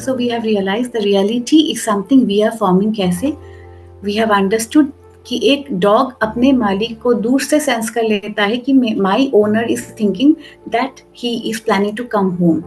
also we have realized the reality is something we are forming. कैसे? We have understood कि एक dog अपने मालिक को दूर से सेंस कर लेता है कि my owner is thinking that he is planning to come home.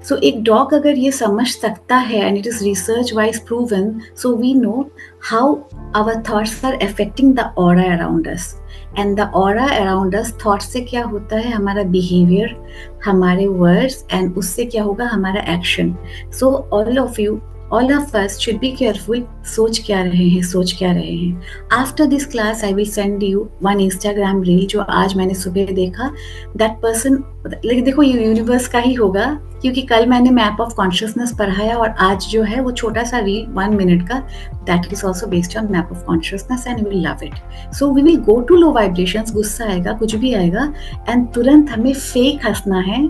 So एक डॉग अगर ये समझ सकता है and it is research wise proven, so we know how our thoughts are affecting the aura around us. And the aura around us, thought से क्या होता है? हमारा बिहेवियर, हमारे वर्ड्स, एंड उससे क्या होगा? हमारा action. So all of us should be careful. सोच क्या रहे हैं, सोच क्या रहे हैं. After this class I will send you one Instagram reel जो आज मैंने सुबह देखा. दैट पर्सन, लेकिन देखो ये यूनिवर्स का ही होगा, क्योंकि कल मैंने मैप ऑफ कॉन्शियसनेस पढ़ाया और आज जो है वो छोटा सा रील 1 मिनट का, that is also based on map of consciousness and you will love it. So we will go to low vibrations, गुस्सा आएगा, कुछ भी आएगा, एंड तुरंत हमें फेक हंसना है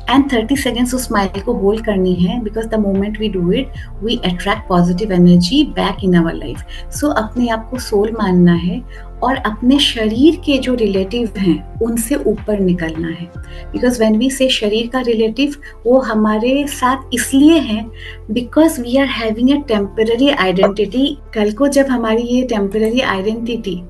एंड 30 सेकेंड्स उस स्माइल को होल्ड करनी है, because the moment we do it we attract positive energy back in our life. So अपने आप को सोल मानना है और अपने शरीर के जो रिलेटिव हैं उनसे ऊपर निकलना है. बिकॉज व्हेन वी से शरीर का रिलेटिव, वो हमारे साथ इसलिए हैं because we are having a temporary identity. कल को जब हमारी ये टेम्पररी आइडेंटिटी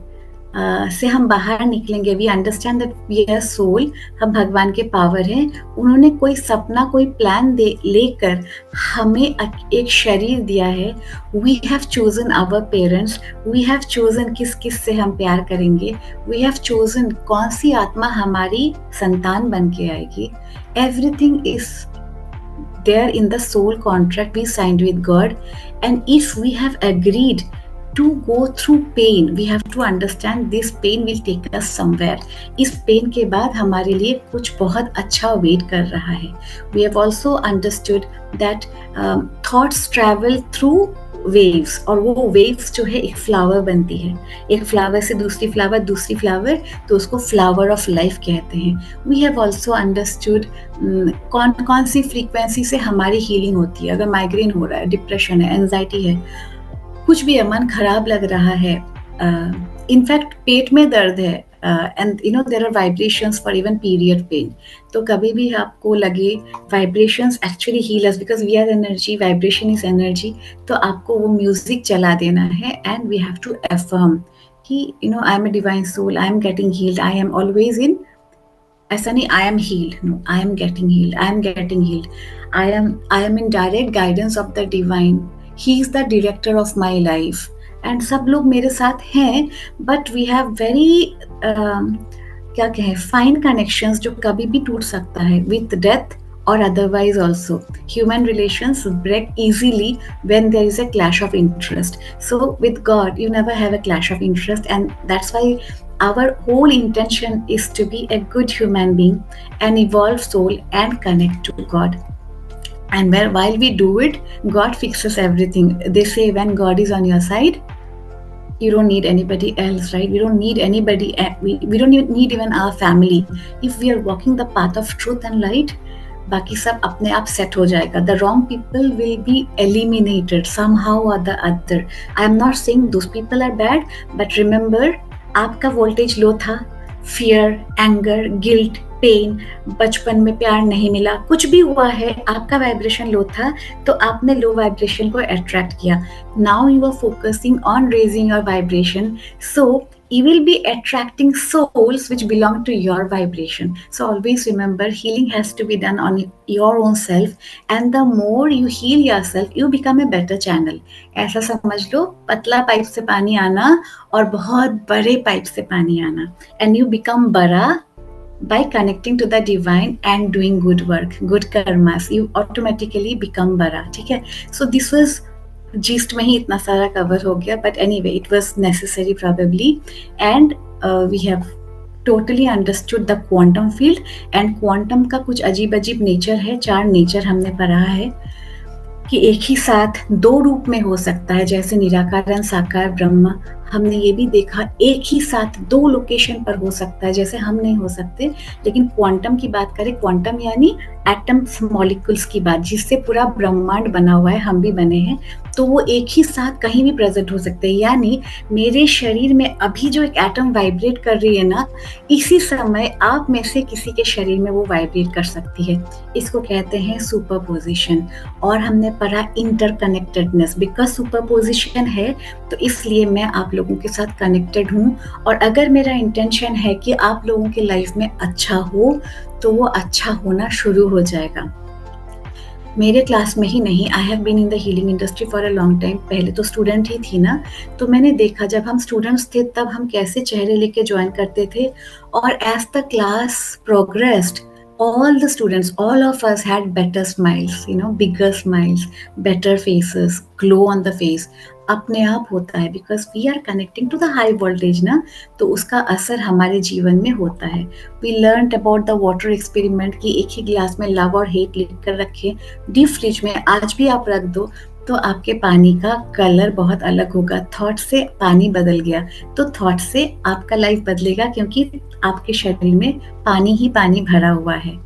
से हम बाहर निकलेंगे, we understand that we are soul, हम भगवान के पावर हैं. उन्होंने कोई सपना, कोई प्लान लेकर हमें एक शरीर दिया है. We have chosen our parents, we have chosen किस किस से हम प्यार करेंगे, वी हैव चोजन कौन सी आत्मा हमारी संतान बन के आएगी. Everything is there in the soul contract we signed with God, and if we have agreed to go through pain, we have to understand this pain will take us somewhere. इस pen के बाद हमारे लिए कुछ बहुत अच्छा wait कर रहा है. We have also understood that thoughts travel through waves, और वो waves जो है एक फ्लावर बनती है, एक फ्लावर से दूसरी फ्लावर, तो उसको फ्लावर ऑफ लाइफ कहते हैं. We have also understood कौन सी फ्रीक्वेंसी से हमारी हीलिंग होती है. अगर माइग्रेन हो रहा है, डिप्रेशन है, एंजाइटी है, कुछ भी है, मन खराब लग रहा है, इनफैक्ट पेट में दर्द है, and you know there are vibrations for even period pain. तो कभी भी आपको लगे vibrations actually heal us, because we are energy, vibration is energy, तो आपको वो म्यूजिक चला देना है and we have to affirm कि you know I am a divine soul, I am getting healed, I am always in, ऐसा नहीं I am healed, no, I am getting healed, I am getting healed, I M in direct guidance of the divine, he is the director of my life. and सब लोग मेरे साथ हैं, but we have very क्या कहें, fine connections जो कभी भी टूट सकता है with death or otherwise also. Human relations break easily when there is a clash of interest. So with God you never have a clash of interest, and that's why our whole intention is to be a good human being, an evolved soul, and connect to God. And while we do it, God fixes everything. They say when God is on your side, you don't need anybody else, right? We don't need anybody. We don't need even our family. If we are walking the path of truth and light, बाकी सब अपने आप set हो जाएगा. The wrong people will be eliminated somehow or the other. I am not saying those people are bad, but remember, आपका voltage लो था, fear, anger, guilt, pen, बचपन में प्यार नहीं मिला, कुछ भी हुआ है, आपका वाइब्रेशन लो था, तो आपने लो वाइब्रेशन को अट्रैक्ट किया. Now you are focusing on raising your vibration, so you will be attracting souls which belong to your vibration. So always remember, healing has to be done on your own self, and the more you heal yourself, you become a better channel. ऐसा समझ लो, पतला pipe से पानी आना और बहुत बड़े pipe से पानी आना, and you become बड़ा by connecting to the divine and doing good work, good karmas. You automatically become बड़ा. ठीक है? So this was जीस्ट में ही इतना सारा कवर हो गया, but anyway it was necessary probably, and we have totally understood the quantum field. And quantum का कुछ अजीब अजीब नेचर है, 4 नेचर हमने पढ़ा है कि एक ही साथ 2 रूप में हो सकता है, जैसे निराकार साकार ब्रह्म हमने ये भी देखा एक ही साथ 2 लोकेशन पर हो सकता है, जैसे हम नहीं हो सकते, लेकिन क्वांटम की बात करें, क्वांटम यानी एटम्स, मॉलिक्यूल्स की बात, जिससे पूरा ब्रह्मांड बना हुआ है, हम भी बने हैं, तो वो एक ही साथ कहीं भी प्रेज़ेंट हो सकते हैं। यानी मेरे शरीर में अभी जो एक एटम वाइब्रेट कर रही है ना, इसी समय आप में से किसी के शरीर में वो वाइब्रेट कर सकती है। इसको कहते हैं सुपरपोज़िशन। और हमने पढ़ा इंटरकनेक्टेडनेस, बिकॉज़ सुपरपोज़िशन है, तो इसलिए मैं आप लोगों के साथ कनेक्टेड हूँ। और अगर मेरा इंटेंशन है कि आप लोगों की लाइफ में अच्छा हो, तो वो अच्छा होना शुरू हो जाएगा। मेरे क्लास में ही नहीं, I have been in the healing industry for a long time. पहले तो स्टूडेंट ही थी ना, तो मैंने देखा जब हम स्टूडेंट्स थे तब हम कैसे चेहरे लेके ज्वाइन करते थे, और as the class progressed, all the students, all of us had better smiles, bigger smiles, better faces, glow on the face. अपने आप होता है, because we are connecting to the high voltage ना, तो उसका असर हमारे जीवन में होता है। We learn about the water experiment कि एक ही गिलास में लव और हेट लिख कर रखे, डीप फ्रिज में आज भी आप रख दो तो आपके पानी का कलर बहुत अलग होगा। थॉट से पानी बदल गया, तो थॉट से आपका लाइफ बदलेगा, क्योंकि आपके शरीर में पानी ही पानी भरा हुआ है।